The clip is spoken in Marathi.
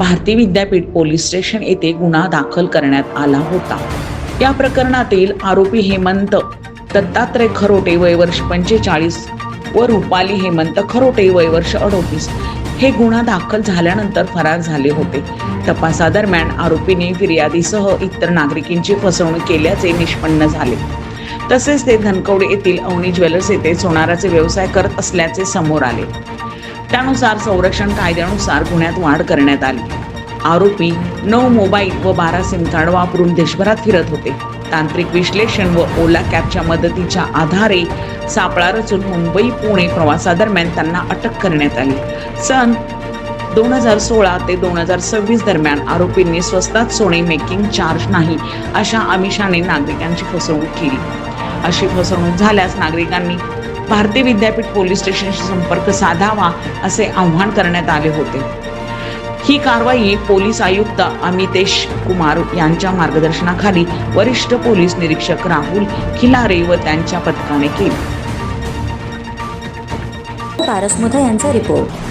भारती विद्यापीठ पोलीस स्टेशन येथे गुन्हा दाखल करण्यात आला होता। या प्रकरणातील आरोपी हेमंत दत्तात्रय खरोटे वय वर्ष 45 व रुपाली हेमंत खरोटे वय वर्ष 38 हे गुन्हा दाखल झाल्यानंतर फरार झाले होते। तपासादरम्यान आरोपीने फिर्यादीसह इतर नागरिकांची फसवणूक केल्याचे निष्पन्न झाले। तसेच ते धनकवडे येथील अवनी ज्वेलर्स येथे सोनाराचे व्यवसाय करत असल्याचे समोर आले। त्यानुसार संरक्षण कायद्यानुसार गुन्ह्यात वाढ करण्यात आली। आरोपी 9 मोबाईल व 12 सिम कार्ड वापरून देशभरात फिरत होते। तांत्रिक विश्लेषण व ओला कॅबच्या मदतीच्या आधारे सापळा रचून मुंबई पुणे प्रवासादरम्यान त्यांना अटक करण्यात आली। सन 2016 ते 2026 दरम्यान आरोपींनी स्वस्तात सोने मेकिंग चार्ज नाही अशा आमिषाने नागरिकांची फसवणूक केली। अशी फसवणूक झाल्यास नागरिकांनी भारती विद्यापीठ पोलीस स्टेशनशी संपर्क साधावा असे आवाहन करण्यात आले होते। ही कारवाई पोलीस आयुक्त अमितेश कुमार यांच्या मार्गदर्शनाखाली वरिष्ठ पोलीस निरीक्षक राहुल खिलारे व त्यांच्या पथकाने केली। पारसमुथा यांचा रिपोर्ट।